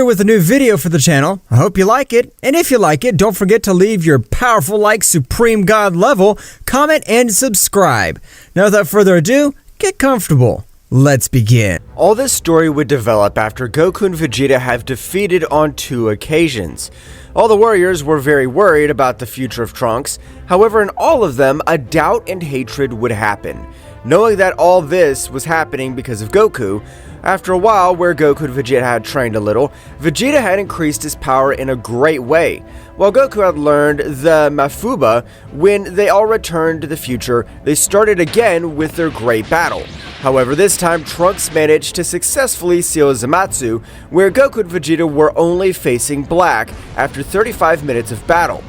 Here with a new video for the channel. I hope you like it, and if you like it, don't forget to leave your powerful like Supreme God level, comment, and subscribe. Now without further ado, get comfortable. Let's begin. All this story would develop after Goku and Vegeta have defeated on 2 occasions. All the warriors were very worried about the future of Trunks. However, in all of them, a doubt and hatred would happen. Knowing that all this was happening because of Goku, after a while where Goku and Vegeta had trained a little, Vegeta had increased his power in a great way. While Goku had learned the Mafuba, when they all returned to the future, they started again with their great battle. However, this time Trunks managed to successfully seal Zamatsu, where Goku and Vegeta were only facing Black after 35 minutes of battle.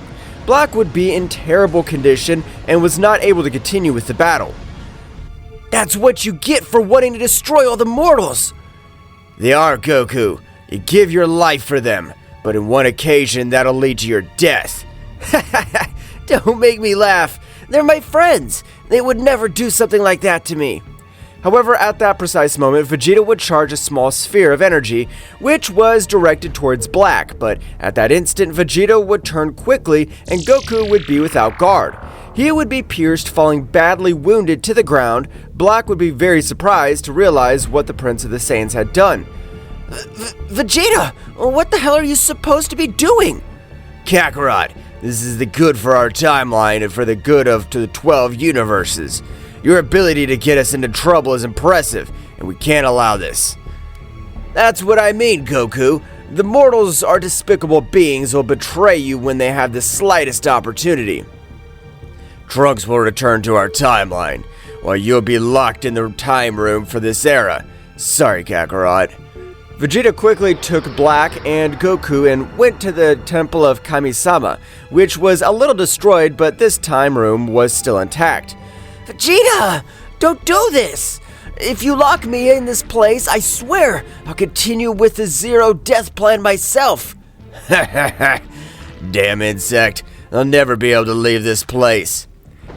Black would be in terrible condition and was not able to continue with the battle. That's what you get for wanting to destroy all the mortals! They are, Goku. You give your life for them, but in one occasion that'll lead to your death. Don't make me laugh. They're my friends. They would never do something like that to me. However, at that precise moment, Vegeta would charge a small sphere of energy, which was directed towards Black, but at that instant, Vegeta would turn quickly and Goku would be without guard. He would be pierced, falling badly wounded to the ground. Black would be very surprised to realize what the Prince of the Saiyans had done. Vegeta, what the hell are you supposed to be doing? Kakarot, this is the good for our timeline and for the good of the 12 universes. Your ability to get us into trouble is impressive, and we can't allow this. That's what I mean, Goku. The mortals are despicable beings who will betray you when they have the slightest opportunity. Trunks will return to our timeline, while you'll be locked in the time room for this era. Sorry, Kakarot. Vegeta quickly took Black and Goku and went to the Temple of Kami-sama, which was a little destroyed, but this time room was still intact. Vegeta! Don't do this! If you lock me in this place, I swear I'll continue with the Zero Death plan myself. Damn insect. I'll never be able to leave this place.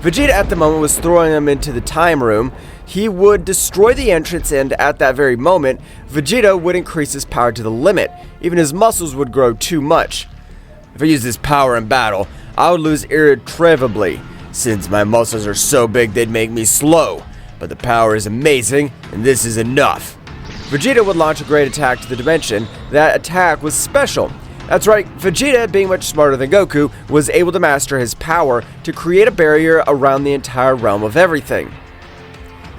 Vegeta at the moment was throwing him into the time room. He would destroy the entrance, and at that very moment, Vegeta would increase his power to the limit. Even his muscles would grow too much. If I use this power in battle, I would lose irretrievably. Since my muscles are so big they'd make me slow, but the power is amazing, and this is enough. Vegeta would launch a great attack to the dimension. That attack was special. That's right, Vegeta, being much smarter than Goku, was able to master his power to create a barrier around the entire realm of everything.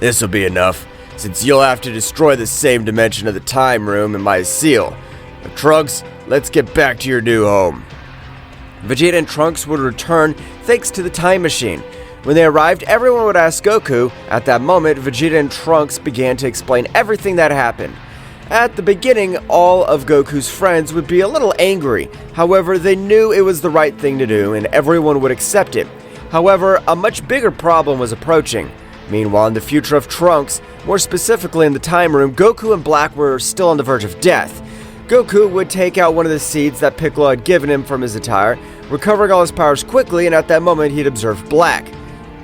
This'll be enough, since you'll have to destroy the same dimension of the time room in my seal. Now, Trunks, let's get back to your new home. Vegeta and Trunks would return thanks to the time machine. When they arrived, everyone would ask Goku. At that moment, Vegeta and Trunks began to explain everything that happened. At the beginning, all of Goku's friends would be a little angry. However, they knew it was the right thing to do and everyone would accept it. However, a much bigger problem was approaching. Meanwhile, in the future of Trunks, more specifically in the time room, Goku and Black were still on the verge of death. Goku would take out one of the seeds that Piccolo had given him from his attire, recovering all his powers quickly, and at that moment he'd observe Black.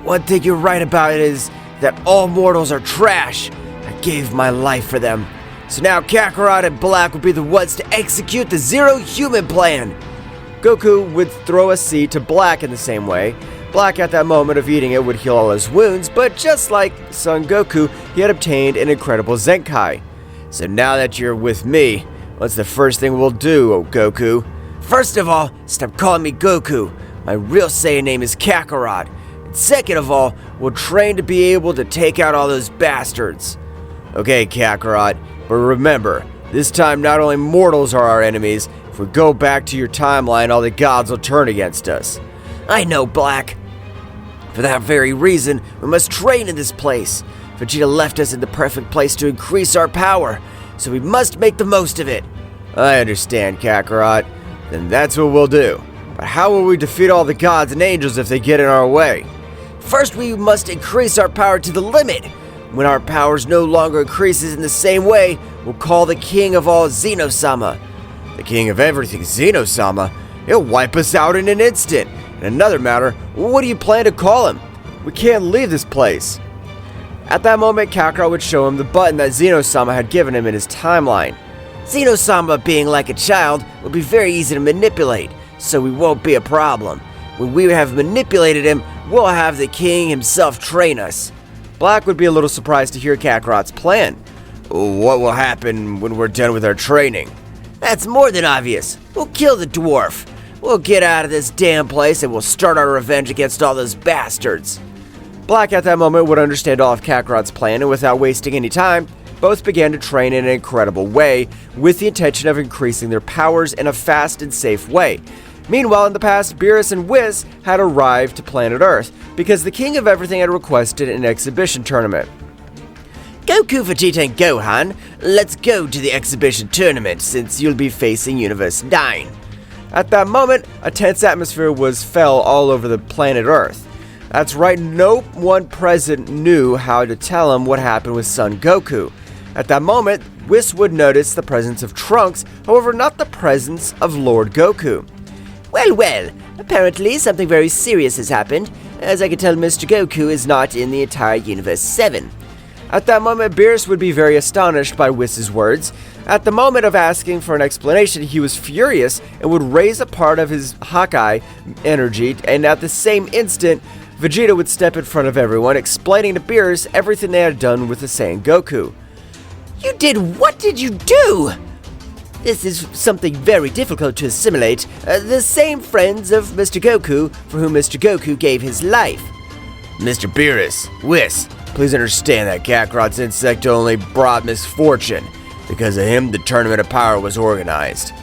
One thing you're right about it is that all mortals are trash. I gave my life for them. So now Kakarot and Black will be the ones to execute the Zero Human plan. Goku would throw a seed to Black in the same way. Black at that moment of eating it would heal all his wounds, but just like Son Goku, he had obtained an incredible Zenkai. So now that you're with me, what's the first thing we'll do, oh Goku? First of all, stop calling me Goku. My real Saiyan name is Kakarot. And second of all, we'll train to be able to take out all those bastards. Okay, Kakarot, but remember, this time not only mortals are our enemies. If we go back to your timeline, all the gods will turn against us. I know, Black. For that very reason, we must train in this place. Vegeta left us in the perfect place to increase our power, so we must make the most of it. I understand, Kakarot. Then that's what we'll do. But how will we defeat all the gods and angels if they get in our way? First, we must increase our power to the limit. When our powers no longer increases in the same way, we'll call the king of all Zeno-sama. The king of everything, Zeno-sama? He'll wipe us out in an instant. And another matter, what do you plan to call him? We can't leave this place. At that moment, Kakarot would show him the button that Zeno-sama had given him in his timeline. Zeno-sama being like a child will be very easy to manipulate, so we won't be a problem. When we have manipulated him, we'll have the king himself train us. Black would be a little surprised to hear Kakarot's plan. What will happen when we're done with our training? That's more than obvious. We'll kill the dwarf. We'll get out of this damn place and we'll start our revenge against all those bastards. Black at that moment would understand all of Kakarot's plan, and without wasting any time, both began to train in an incredible way, with the intention of increasing their powers in a fast and safe way. Meanwhile, in the past, Beerus and Whis had arrived to planet Earth, because the King of Everything had requested an exhibition tournament. Goku, Vegeta, and Gohan, let's go to the exhibition tournament, since you'll be facing Universe 9. At that moment, a tense atmosphere fell all over the planet Earth. That's right, no one present knew how to tell him what happened with Son Goku. At that moment, Whis would notice the presence of Trunks, however not the presence of Lord Goku. Well, apparently something very serious has happened. As I can tell, Mr. Goku is not in the entire Universe 7. At that moment, Beerus would be very astonished by Whis' words. At the moment of asking for an explanation, he was furious and would raise a part of his Hawkeye energy, and at the same instant, Vegeta would step in front of everyone, explaining to Beerus everything they had done with the Saiyan Goku. What did you do? This is something very difficult to assimilate. The same friends of Mr. Goku for whom Mr. Goku gave his life. Mr. Beerus, Whis, please understand that Kakarot's insect only brought misfortune. Because of him, the Tournament of Power was organized.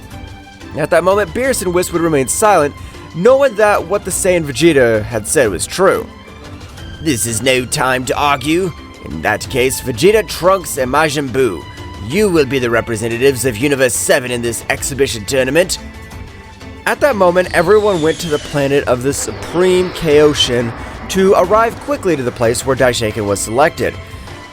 At that moment, Beerus and Whis would remain silent, knowing that what the Saiyan Vegeta had said was true. This is no time to argue. In that case, Vegeta, Trunks, and Majin Buu, you will be the representatives of Universe 7 in this exhibition tournament. At that moment, everyone went to the planet of the Supreme Kaoshin to arrive quickly to the place where Daishoken was selected.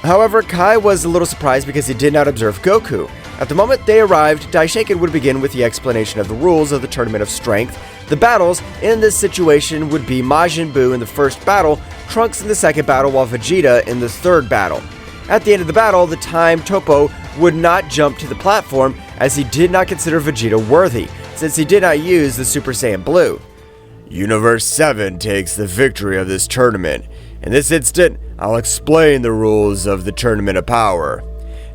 However, Kai was a little surprised because he did not observe Goku. At the moment they arrived, Daishoken would begin with the explanation of the rules of the Tournament of Strength. The battles in this situation would be Majin Buu in the first battle, Trunks in the second battle, while Vegeta in the third battle. At the end of the battle, the time Toppo would not jump to the platform as he did not consider Vegeta worthy, since he did not use the Super Saiyan Blue. Universe 7 takes the victory of this tournament. In this instant, I'll explain the rules of the Tournament of Power.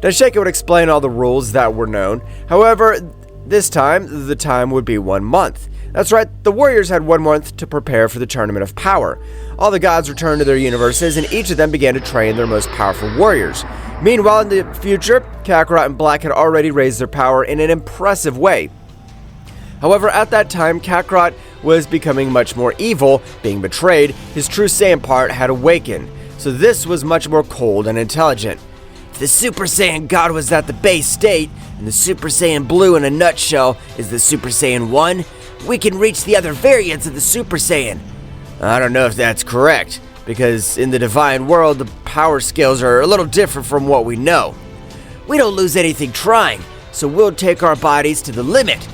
Daishoken would explain all the rules that were known. However, this time, the time would be 1 month. That's right, the Warriors had 1 month to prepare for the Tournament of Power. All the gods returned to their universes, and each of them began to train their most powerful warriors. Meanwhile, in the future, Kakarot and Black had already raised their power in an impressive way. However, at that time, Kakarot was becoming much more evil, being betrayed. His true Saiyan part had awakened, so this was much more cold and intelligent. If the Super Saiyan God was at the base state, and the Super Saiyan Blue in a nutshell is the Super Saiyan 1, we can reach the other variants of the Super Saiyan. I don't know if that's correct, because in the divine world, the power scales are a little different from what we know. We don't lose anything trying, so we'll take our bodies to the limit.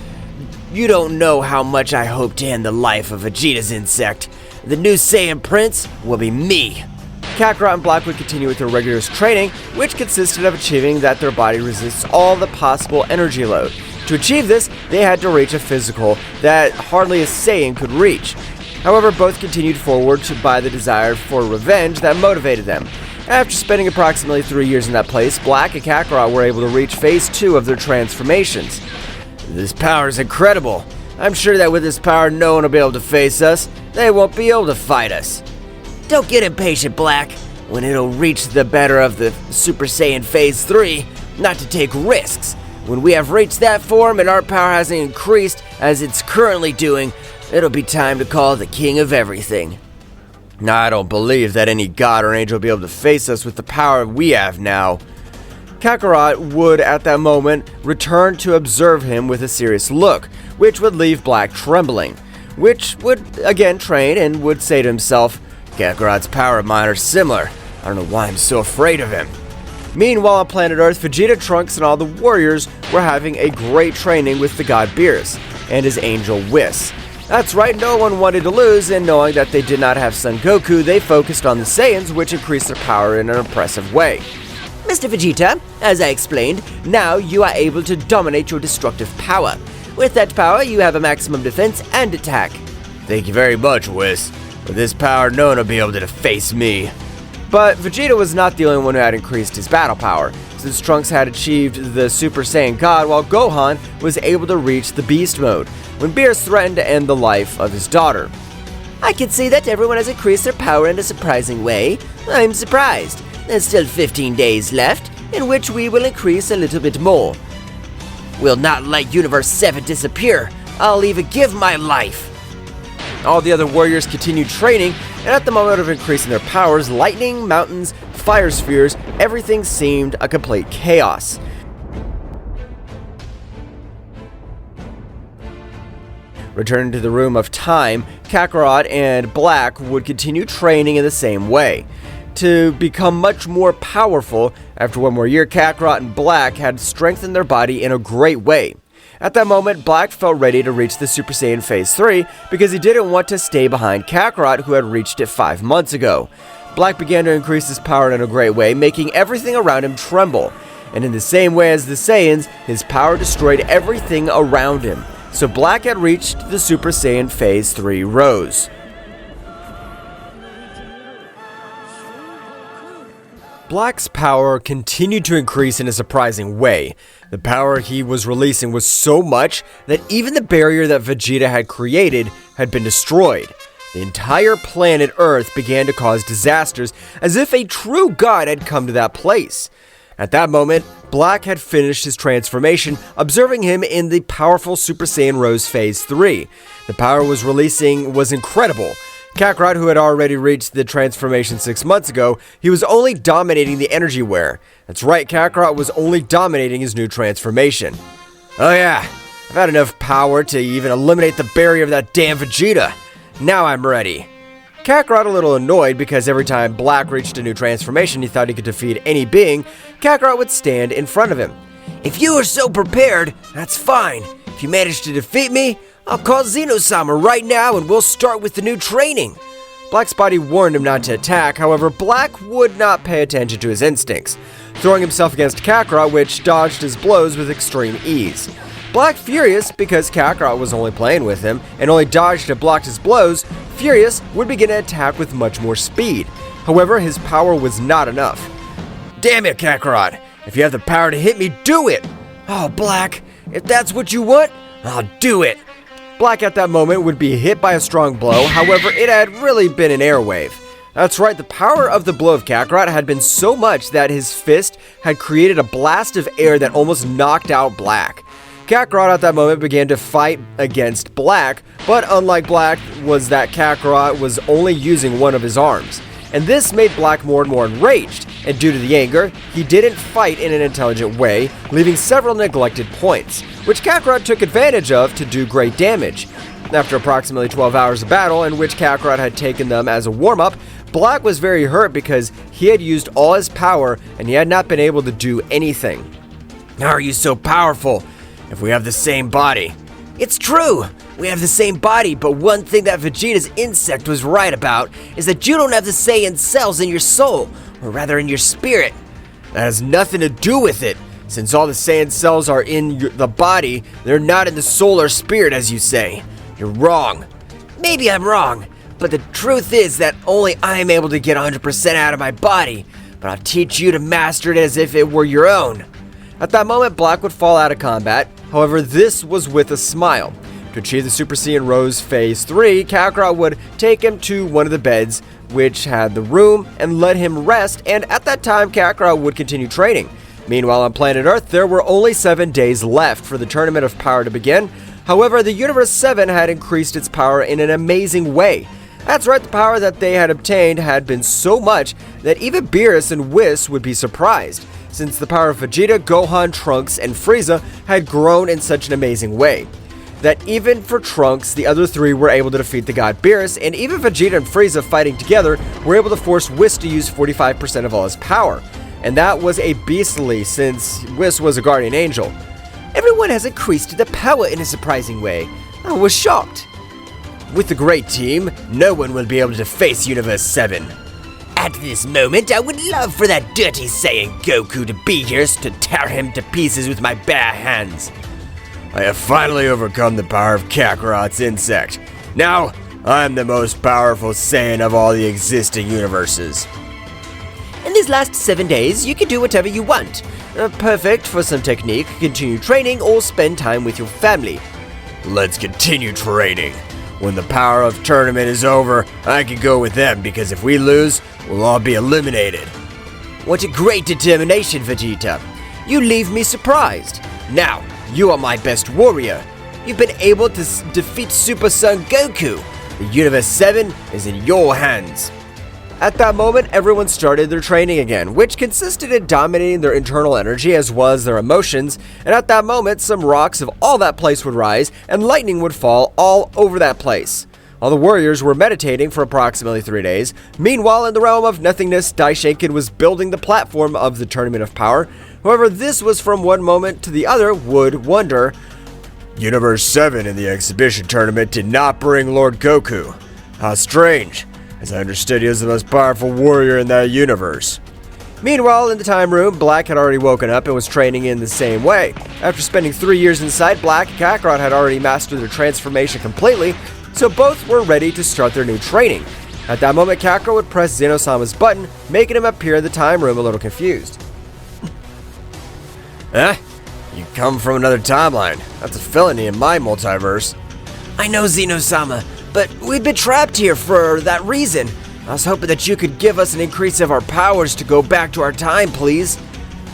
You don't know how much I hope to end the life of Vegeta's insect. The new Saiyan Prince will be me. Kakarot and Black would continue with their rigorous training, which consisted of achieving that their body resists all the possible energy load. To achieve this, they had to reach a physical that hardly a Saiyan could reach. However, both continued forward by the desire for revenge that motivated them. After spending approximately 3 years in that place, Black and Kakarot were able to reach Phase 2 of their transformations. This power is incredible. I'm sure that with this power, no one will be able to face us. They won't be able to fight us. Don't get impatient, Black. When it'll reach the better of the Super Saiyan Phase 3, not to take risks. When we have reached that form and our power hasn't increased as it's currently doing, it'll be time to call the King of Everything. I don't believe that any god or angel will be able to face us with the power we have now. Kakarot would, at that moment, return to observe him with a serious look, which would leave Black trembling, which would again train and would say to himself, Kakarot's power and mine are similar. I don't know why I'm so afraid of him. Meanwhile, on planet Earth, Vegeta, Trunks, and all the warriors were having a great training with the god Beerus and his angel Whis. That's right, no one wanted to lose, and knowing that they did not have Son Goku, they focused on the Saiyans, which increased their power in an impressive way. Mr. Vegeta, as I explained, now you are able to dominate your destructive power. With that power, you have a maximum defense and attack. Thank you very much, Whis. With this power, no one will be able to face me. But Vegeta was not the only one who had increased his battle power, since Trunks had achieved the Super Saiyan God while Gohan was able to reach the Beast Mode, when Beerus threatened to end the life of his daughter. I can see that everyone has increased their power in a surprising way. I'm surprised. There's still 15 days left, in which we will increase a little bit more. We'll not let Universe 7 disappear. I'll even give my life. All the other warriors continued training, and at the moment of increasing their powers, lightning, mountains, fire spheres, everything seemed a complete chaos. Returning to the room of time, Kakarot and Black would continue training in the same way. To become much more powerful, after one more year, Kakarot and Black had strengthened their body in a great way. At that moment, Black felt ready to reach the Super Saiyan Phase 3 because he didn't want to stay behind Kakarot, who had reached it 5 months ago. Black began to increase his power in a great way, making everything around him tremble. And in the same way as the Saiyans, his power destroyed everything around him. So Black had reached the Super Saiyan Phase 3 Rose. Black's power continued to increase in a surprising way. The power he was releasing was so much that even the barrier that Vegeta had created had been destroyed. The entire planet Earth began to cause disasters, as if a true god had come to that place. At that moment, Black had finished his transformation, observing him in the powerful Super Saiyan Rose Phase 3. The power was releasing was incredible. Kakarot, who had already reached the transformation 6 months ago, he was only dominating the energy wear. That's right, Kakarot was only dominating his new transformation. Oh yeah, I've had enough power to even eliminate the barrier of that damn Vegeta. Now I'm ready. Kakarot, a little annoyed because every time Black reached a new transformation he thought he could defeat any being, Kakarot would stand in front of him. If you are so prepared, that's fine. If you manage to defeat me, I'll call Zeno-sama right now and we'll start with the new training. Black's body warned him not to attack, however, Black would not pay attention to his instincts, throwing himself against Kakarot, which dodged his blows with extreme ease. Black, furious because Kakarot was only playing with him and only dodged and blocked his blows, furious, would begin to attack with much more speed. However, his power was not enough. Damn it, Kakarot! If you have the power to hit me, do it! Oh, Black, if that's what you want, I'll do it. Black at that moment would be hit by a strong blow, however, it had really been an airwave. That's right, the power of the blow of Kakarot had been so much that his fist had created a blast of air that almost knocked out Black. Kakarot at that moment began to fight against Black, but unlike Black was that Kakarot was only using one of his arms. And this made Black more and more enraged, and due to the anger, he didn't fight in an intelligent way, leaving several neglected points, which Kakarot took advantage of to do great damage. After approximately 12 hours of battle, in which Kakarot had taken them as a warm-up, Black was very hurt because he had used all his power and he had not been able to do anything. How are you so powerful if we have the same body? It's true! We have the same body, but one thing that Vegeta's insect was right about is that you don't have the Saiyan cells in your soul, or rather in your spirit. That has nothing to do with it. Since all the Saiyan cells are in the body, they're not in the soul or spirit, as you say. You're wrong. Maybe I'm wrong, but the truth is that only I am able to get 100% out of my body, but I'll teach you to master it as if it were your own. At that moment, Black would fall out of combat. However, this was with a smile. To achieve the Super Saiyan Rose Phase 3, Kakarot would take him to one of the beds, which had the room, and let him rest, and at that time, Kakarot would continue training. Meanwhile, on planet Earth, there were only 7 days left for the Tournament of Power to begin. However, the Universe 7 had increased its power in an amazing way. That's right, the power that they had obtained had been so much that even Beerus and Whis would be surprised, since the power of Vegeta, Gohan, Trunks, and Frieza had grown in such an amazing way that even for Trunks, the other three were able to defeat the god Beerus, and even Vegeta and Frieza fighting together were able to force Whis to use 45% of all his power. And that was a beastly, since Whis was a guardian angel. Everyone has increased the power in a surprising way. I was shocked. With the great team, no one will be able to face Universe 7. At this moment, I would love for that dirty Saiyan Goku to be here to tear him to pieces with my bare hands. I have finally overcome the power of Kakarot's insect. Now, I'm the most powerful Saiyan of all the existing universes. In these last 7 days, you can do whatever you want. Perfect for some technique, continue training, or spend time with your family. Let's continue training. When the power of tournament is over, I can go with them because if we lose, we'll all be eliminated. What a great determination, Vegeta. You leave me surprised. Now, you are my best warrior. You've been able to defeat Super Son Goku. The Universe 7 is in your hands. At that moment, everyone started their training again, which consisted in dominating their internal energy as well as their emotions, and at that moment, some rocks of all that place would rise, and lightning would fall all over that place. All the warriors were meditating for approximately 3 days. Meanwhile, in the realm of nothingness, Daishinkan was building the platform of the Tournament of Power. However, this was from one moment to the other would wonder, Universe 7 in the exhibition tournament did not bring Lord Goku. How strange, as I understood he was the most powerful warrior in that universe. Meanwhile, in the time room, Black had already woken up and was training in the same way. After spending 3 years inside, Black and Kakarot had already mastered their transformation completely, so both were ready to start their new training. At that moment, Kakarot would press Zeno-sama's button, making him appear in the time room a little confused. Huh? You come from another timeline. That's a felony in my multiverse. I know, Zeno-sama, but we've been trapped here for that reason. I was hoping that you could give us an increase of our powers to go back to our time, please.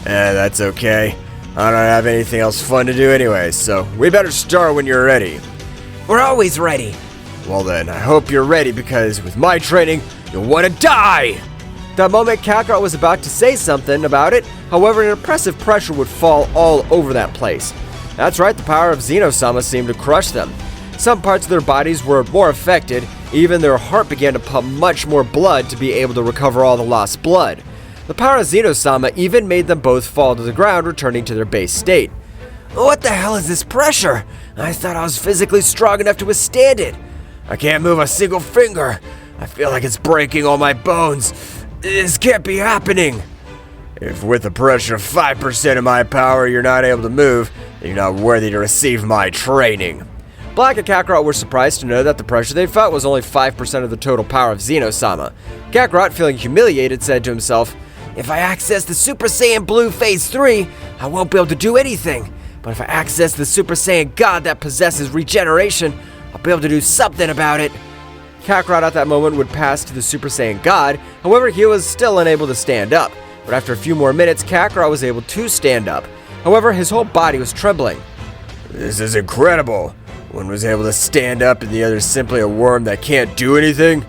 That's okay. I don't have anything else fun to do anyway, so we better start when you're ready. We're always ready. Well then, I hope you're ready because with my training, you'll want to die! That moment, Kakarot was about to say something about it, however, an impressive pressure would fall all over that place. That's right, the power of Zeno-sama seemed to crush them. Some parts of their bodies were more affected, even their heart began to pump much more blood to be able to recover all the lost blood. The power of Zeno-sama even made them both fall to the ground, returning to their base state. What the hell is this pressure? I thought I was physically strong enough to withstand it. I can't move a single finger. I feel like it's breaking all my bones. This can't be happening. If with the pressure of 5% of my power you're not able to move, then you're not worthy to receive my training. Black and Kakarot were surprised to know that the pressure they felt was only 5% of the total power of Zeno-sama. Kakarot, feeling humiliated, said to himself, If I access the Super Saiyan Blue Phase 3, I won't be able to do anything. But if I access the Super Saiyan God that possesses regeneration, I'll be able to do something about it. Kakarot at that moment would pass to the Super Saiyan God, however he was still unable to stand up. But after a few more minutes, Kakarot was able to stand up. However, his whole body was trembling. This is incredible. One was able to stand up and the other is simply a worm that can't do anything.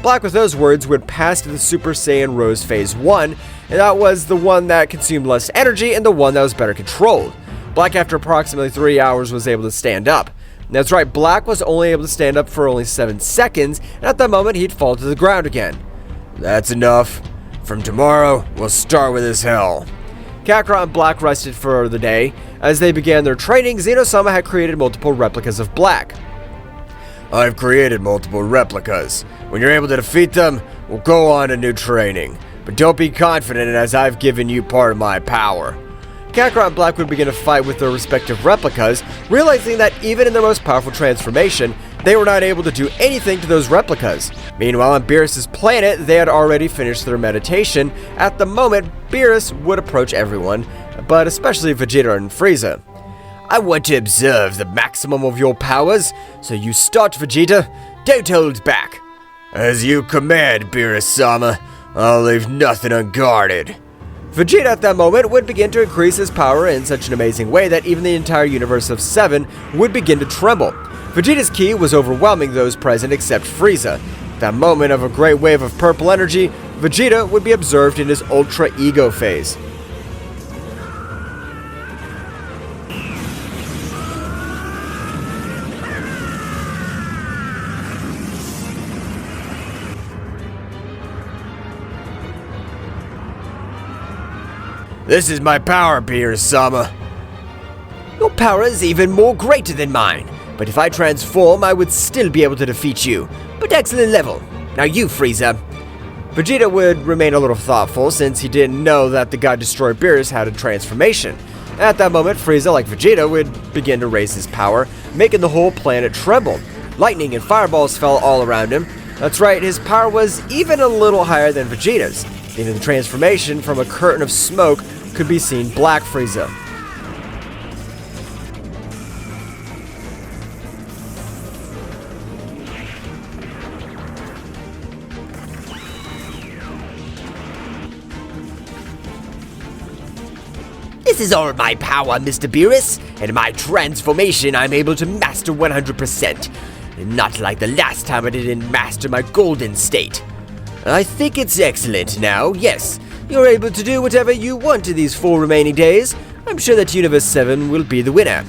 Black with those words would pass to the Super Saiyan Rose Phase 1, and that was the one that consumed less energy and the one that was better controlled. Black, after approximately 3 hours, was able to stand up. That's right, Black was only able to stand up for only 7 seconds, and at that moment he'd fall to the ground again. That's enough. From tomorrow, we'll start with this hell. Kakarot and Black rested for the day. As they began their training, Zeno-sama had created multiple replicas of Black. I've created multiple replicas. When you're able to defeat them, we'll go on to new training. But don't be confident as I've given you part of my power. Kakarot and Black would begin to fight with their respective replicas, realizing that even in their most powerful transformation, they were not able to do anything to those replicas. Meanwhile, on Beerus' planet, they had already finished their meditation. At the moment, Beerus would approach everyone, but especially Vegeta and Frieza. I want to observe the maximum of your powers, so you start, Vegeta. Don't hold back. As you command, Beerus-sama. I'll leave nothing unguarded. Vegeta at that moment would begin to increase his power in such an amazing way that even the entire universe of 7 would begin to tremble. Vegeta's ki was overwhelming those present except Frieza. At that moment of a great wave of purple energy, Vegeta would be observed in his Ultra Ego phase. This is my power, Beerus-sama. Your power is even more greater than mine, but if I transform, I would still be able to defeat you. But excellent level. Now you, Frieza. Vegeta would remain a little thoughtful since he didn't know that the God Destroyer Beerus had a transformation. At that moment, Frieza, like Vegeta, would begin to raise his power, making the whole planet tremble. Lightning and fireballs fell all around him. That's right, his power was even a little higher than Vegeta's. In the transformation, from a curtain of smoke could be seen Black Frieza. This is all my power, Mr. Beerus, and my transformation I'm able to master 100%. Not like the last time I didn't master my golden state. I think it's excellent now, yes. You're able to do whatever you want in these 4 remaining days. I'm sure that Universe 7 will be the winner.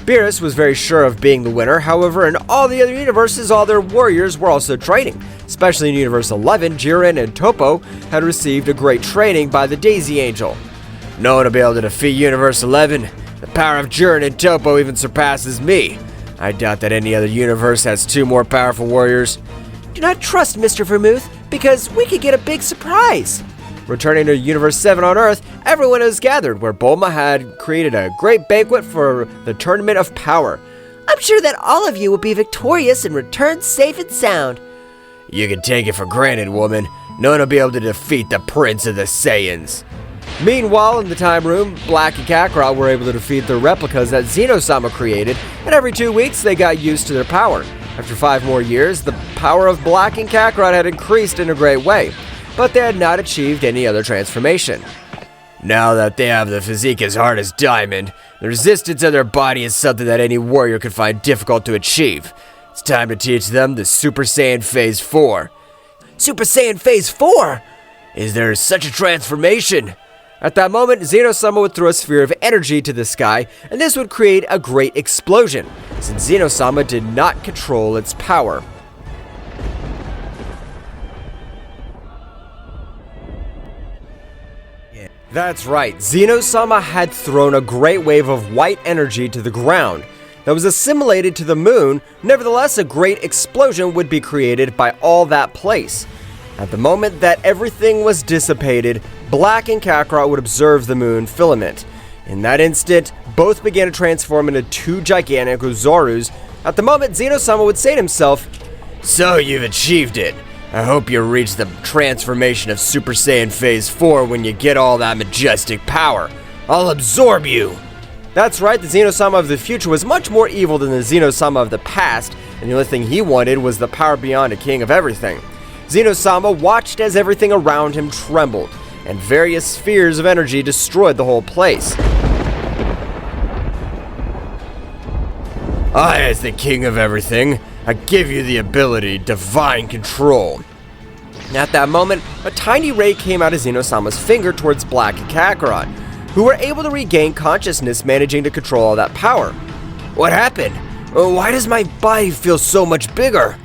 Beerus was very sure of being the winner, however, in all the other universes, all their warriors were also training. Especially in Universe 11, Jiren and Toppo had received a great training by the Daisy Angel. No one will be able to defeat Universe 11. The power of Jiren and Toppo even surpasses me. I doubt that any other universe has 2 more powerful warriors. Do not trust Mr. Vermouth, because we could get a big surprise. Returning to Universe 7 on Earth, everyone is gathered where Bulma had created a great banquet for the Tournament of Power. I'm sure that all of you will be victorious and return safe and sound. You can take it for granted, woman. No one will be able to defeat the Prince of the Saiyans. Meanwhile, in the time room, Black and Kakarot were able to defeat the replicas that Zeno-sama created, and every 2 weeks they got used to their power. After 5 more years, the power of Black and Kakarot had increased in a great way, but they had not achieved any other transformation. Now that they have the physique as hard as diamond, the resistance of their body is something that any warrior could find difficult to achieve. It's time to teach them the Super Saiyan Phase 4. Super Saiyan Phase 4? Is there such a transformation? At that moment, Zeno-sama would throw a sphere of energy to the sky, and this would create a great explosion, since Zeno-sama did not control its power. That's right, Zeno-sama had thrown a great wave of white energy to the ground that was assimilated to the moon. Nevertheless, a great explosion would be created by all that place. At the moment that everything was dissipated, Black and Kakarot would observe the moon filament. In that instant, both began to transform into 2 gigantic Uzorus. At the moment, Zeno-sama would say to himself, "So you've achieved it. I hope you reach the transformation of Super Saiyan Phase 4 when you get all that majestic power. I'll absorb you." That's right, the Zeno-sama of the future was much more evil than the Zeno-sama of the past, and the only thing he wanted was the power beyond a king of everything. Zeno-sama watched as everything around him trembled, and various spheres of energy destroyed the whole place. I, as the king of everything, I give you the ability, divine control. At that moment, a tiny ray came out of Zeno-sama's finger towards Black and Kakarot, who were able to regain consciousness, managing to control all that power. What happened? Why does my body feel so much bigger?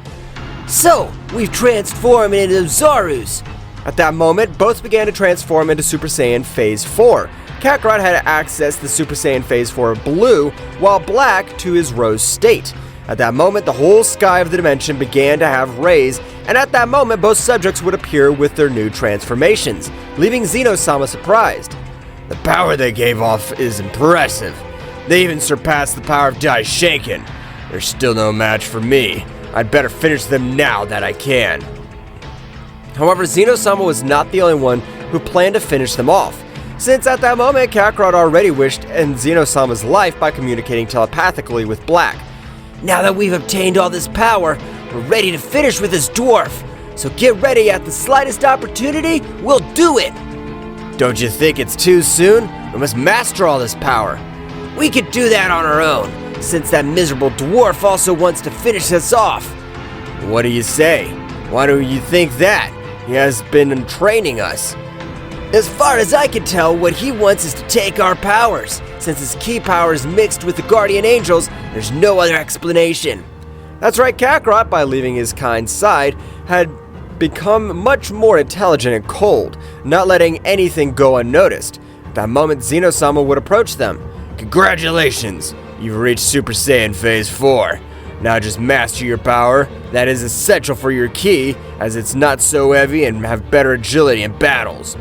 So, we've transformed into Zorus. At that moment, both began to transform into Super Saiyan Phase 4. Kakarot had accessed the Super Saiyan Phase 4 blue, while Black to his rose state. At that moment, the whole sky of the dimension began to have rays, and at that moment, both subjects would appear with their new transformations, leaving Zeno-sama surprised. The power they gave off is impressive. They even surpassed the power of Daishinken. They're still no match for me. I'd better finish them now that I can. However, Zeno-sama was not the only one who planned to finish them off, since at that moment, Kakarot already wished to end Zeno-sama's life by communicating telepathically with Black. Now that we've obtained all this power, we're ready to finish with this dwarf. So get ready, at the slightest opportunity, we'll do it. Don't you think it's too soon? We must master all this power. We could do that on our own, since that miserable dwarf also wants to finish us off. What do you say? Why do you think that? He has been training us. As far as I can tell, what he wants is to take our powers. Since his ki power is mixed with the guardian angels, there's no other explanation. That's right, Kakarot, by leaving his kind side, had become much more intelligent and cold, not letting anything go unnoticed. At that moment, Zeno-sama would approach them. Congratulations, you've reached Super Saiyan Phase 4. Now just master your power. That is essential for your ki, as it's not so heavy and have better agility in battles.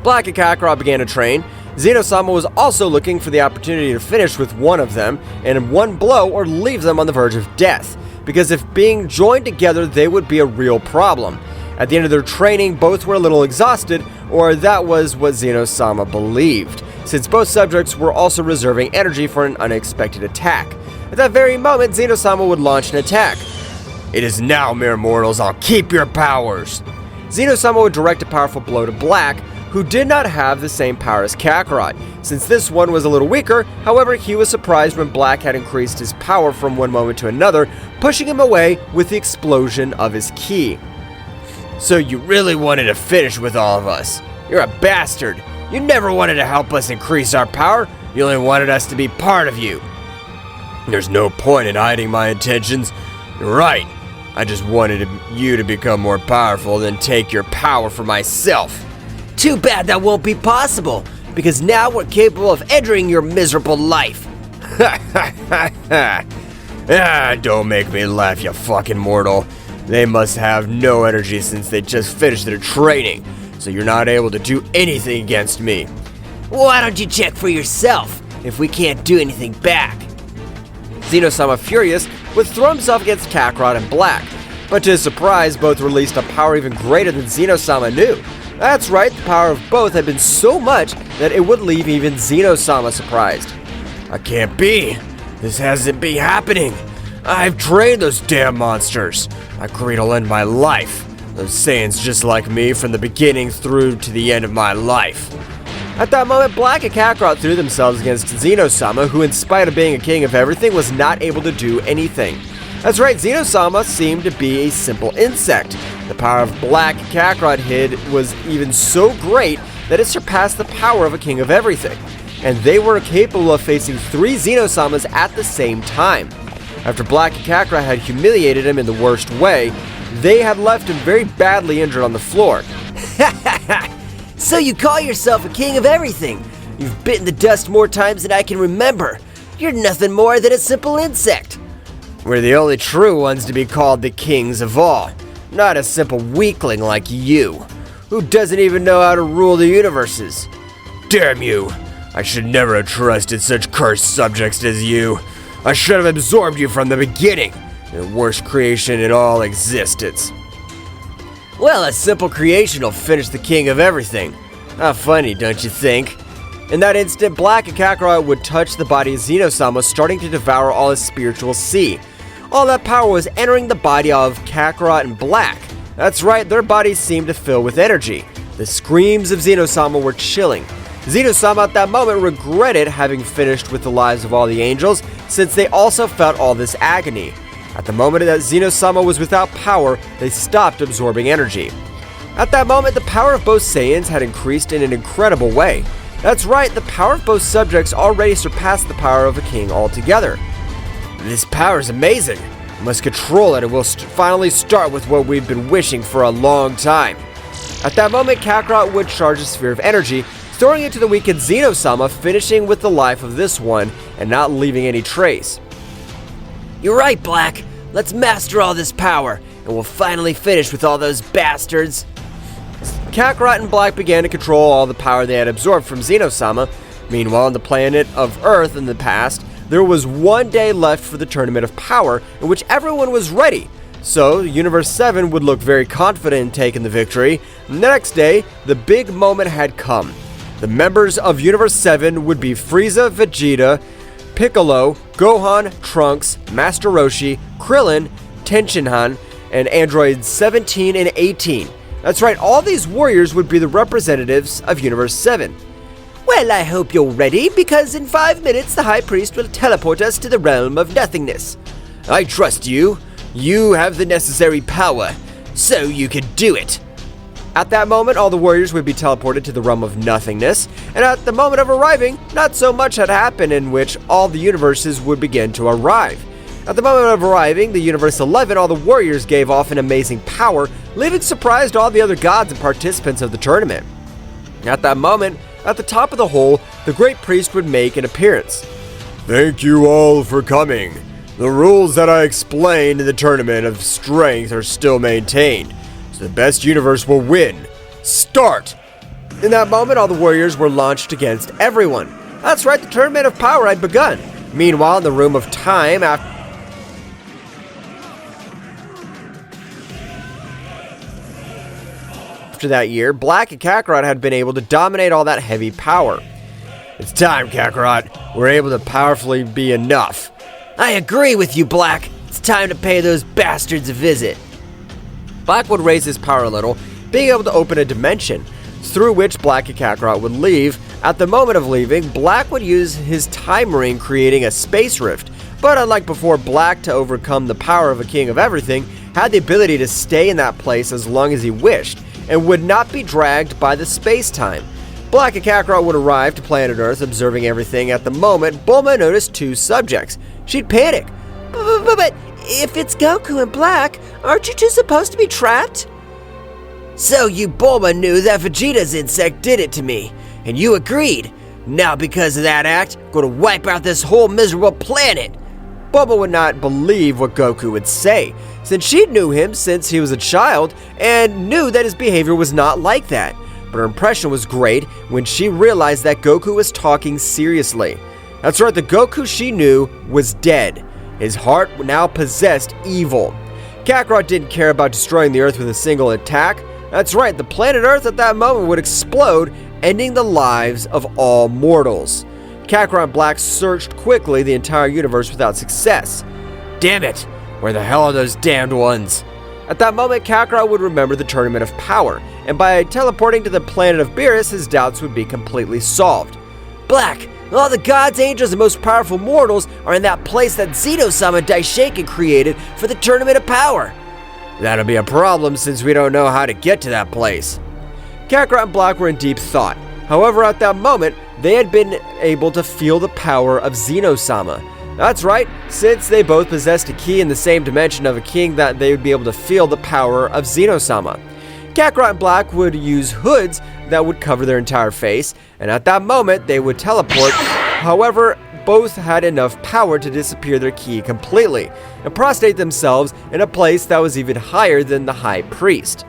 Black and Kakarot began to train. Zeno-sama was also looking for the opportunity to finish with one of them in one blow or leave them on the verge of death, because if being joined together, they would be a real problem. At the end of their training, both were a little exhausted, or that was what Zeno-sama believed, since both subjects were also reserving energy for an unexpected attack. At that very moment, Zeno-sama would launch an attack. "It is now, mere mortals, I'll keep your powers!" Zeno-sama would direct a powerful blow to Black, who did not have the same power as Kakarot. Since this one was a little weaker, however, he was surprised when Black had increased his power from one moment to another, pushing him away with the explosion of his ki. "So you really wanted to finish with all of us? You're a bastard! You never wanted to help us increase our power, you only wanted us to be part of you." "There's no point in hiding my intentions. You're right. I just wanted you to become more powerful than take your power for myself." Too bad that won't be possible, because now we're capable of entering your miserable life. Don't make me laugh, you fucking mortal. They must have no energy since they just finished their training, so you're not able to do anything against me. Why don't you check for yourself, if we can't do anything back? Zeno-sama, furious, would throw himself against Kakarot and Black, but to his surprise, both released a power even greater than Zeno-sama knew. That's right, the power of both had been so much that it would leave even Zeno-sama surprised. "I can't be. This hasn't been happening. I've trained those damn monsters. I agreed I'll end my life. Those Saiyans just like me from the beginning through to the end of my life." At that moment, Black and Kakarot threw themselves against Zeno-sama, who, in spite of being a king of everything, was not able to do anything. That's right, Zeno-sama seemed to be a simple insect. The power of Black Kakarot hid was even so great that it surpassed the power of a king of everything, and they were capable of facing 3 Zeno-samas at the same time. After Black and Kakarot had humiliated him in the worst way, they had left him very badly injured on the floor. So you call yourself a king of everything? You've bitten the dust more times than I can remember. You're nothing more than a simple insect. We're the only true ones to be called the kings of all. Not a simple weakling like you, who doesn't even know how to rule the universes. Damn you! I should never have trusted such cursed subjects as you. I should have absorbed you from the beginning, the worst creation in all existence. Well, a simple creation will finish the king of everything. How funny, don't you think? In that instant, Black and Kakarot would touch the body of Zeno-sama, starting to devour all his spiritual chi. All that power was entering the body of Kakarot and Black. That's right, their bodies seemed to fill with energy. The screams of Zeno-sama were chilling. Zeno-sama at that moment regretted having finished with the lives of all the angels, since they also felt all this agony. At the moment that Zeno-sama was without power, they stopped absorbing energy. At that moment, the power of both Saiyans had increased in an incredible way. That's right, the power of both subjects already surpassed the power of a king altogether. This power is amazing. We must control it, and we'll finally start with what we've been wishing for a long time. At that moment, Kakarot would charge a sphere of energy, throwing it to the weakened Zeno-sama, finishing with the life of this one and not leaving any trace. You're right, Black. Let's master all this power, and we'll finally finish with all those bastards. Kakarot and Black began to control all the power they had absorbed from Zeno-sama. Meanwhile, on the planet of Earth in the past, there was one day left for the Tournament of Power, in which everyone was ready. So, Universe 7 would look very confident in taking the victory. The next day, the big moment had come. The members of Universe 7 would be Frieza, Vegeta, Piccolo, Gohan, Trunks, Master Roshi, Krillin, Tenshinhan, and androids 17 and 18. That's right, all these warriors would be the representatives of Universe 7. Well, I hope you're ready, because in 5 minutes the High Priest will teleport us to the realm of nothingness. I trust you. You have the necessary power, so you can do it. At that moment, all the warriors would be teleported to the realm of nothingness, and at the moment of arriving, not so much had happened in which all the universes would begin to arrive. At the moment of arriving, the Universe 11, all the warriors gave off an amazing power, leaving surprised all the other gods and participants of the tournament. At that moment, at the top of the hole, the Great Priest would make an appearance. Thank you all for coming. The rules that I explained in the Tournament of Strength are still maintained, so the best universe will win. Start! In that moment, all the warriors were launched against everyone. That's right, the Tournament of Power had begun. Meanwhile, in the Room of Time, after that year, Black and Kakarot had been able to dominate all that heavy power. It's time, Kakarot. We're able to powerfully be enough. I agree with you, Black. It's time to pay those bastards a visit. Black would raise his power a little, being able to open a dimension, through which Black and Kakarot would leave. At the moment of leaving, Black would use his time ring, creating a space rift. But unlike before, Black, to overcome the power of a king of everything, had the ability to stay in that place as long as he wished, and would not be dragged by the space-time. Black and Kakarot would arrive to planet Earth, observing everything. At the moment, Bulma noticed two subjects. She'd panic. But if it's Goku and Black, aren't you two supposed to be trapped? So you Bulma knew that Vegeta's insect did it to me, and you agreed. Now because of that act, I'm gonna wipe out this whole miserable planet. Bulma would not believe what Goku would say, since she knew him since he was a child and knew that his behavior was not like that. But her impression was great when she realized that Goku was talking seriously. That's right, the Goku she knew was dead. His heart now possessed evil. Kakarot didn't care about destroying the Earth with a single attack. That's right, the planet Earth at that moment would explode, ending the lives of all mortals. Kakarot and Black searched quickly the entire universe without success. Damn it! Where the hell are those damned ones? At that moment, Kakarot would remember the Tournament of Power, and by teleporting to the planet of Beerus, his doubts would be completely solved. Black, all the gods, angels, and most powerful mortals are in that place that Zeno-sama Daishoken created for the Tournament of Power. That'll be a problem since we don't know how to get to that place. Kakarot and Black were in deep thought. However, at that moment, they had been able to feel the power of Zeno-sama. That's right, since they both possessed a key in the same dimension of a king, that they would be able to feel the power of Zeno-sama. Kakarot and Black would use hoods that would cover their entire face, and at that moment they would teleport. However, both had enough power to disappear their ki completely and prostrate themselves in a place that was even higher than the High Priest.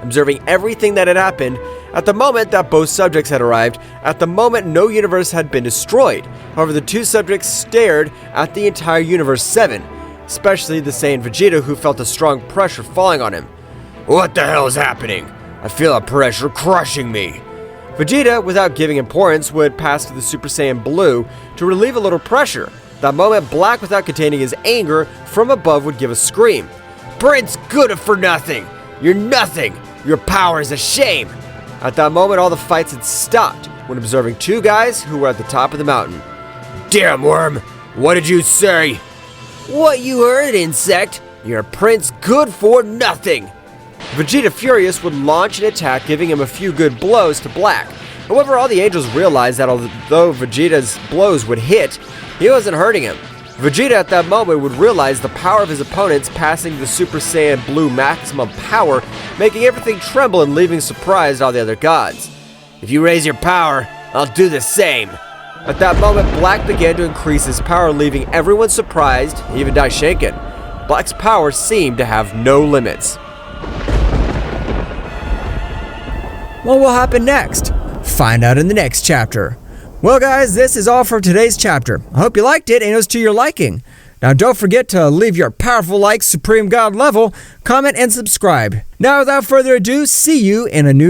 Observing everything that had happened, at the moment that both subjects had arrived, at the moment no universe had been destroyed. However, the two subjects stared at the entire Universe 7, especially the Saiyan Vegeta, who felt a strong pressure falling on him. What the hell is happening? I feel a pressure crushing me. Vegeta, without giving importance, would pass to the Super Saiyan Blue to relieve a little pressure. At that moment, Black, without containing his anger, from above would give a scream. Prince Good for nothing! You're nothing! Your power is a shame! At that moment, all the fights had stopped when observing two guys who were at the top of the mountain. Damn, Worm! What did you say? What you heard, insect! You're Prince Good for nothing! Vegeta, furious, would launch an attack, giving him a few good blows to Black. However, all the angels realized that although Vegeta's blows would hit, he wasn't hurting him. Vegeta at that moment would realize the power of his opponents, passing the Super Saiyan Blue maximum power, making everything tremble and leaving surprised all the other gods. If you raise your power, I'll do the same. At that moment, Black began to increase his power, leaving everyone surprised, even Daishoken. Black's power seemed to have no limits. What will happen next? Find out in the next chapter. Well guys, this is all for today's chapter. I hope you liked it and it was to your liking. Now don't forget to leave your powerful like Supreme God level, comment and subscribe. Now without further ado, see you in a new video.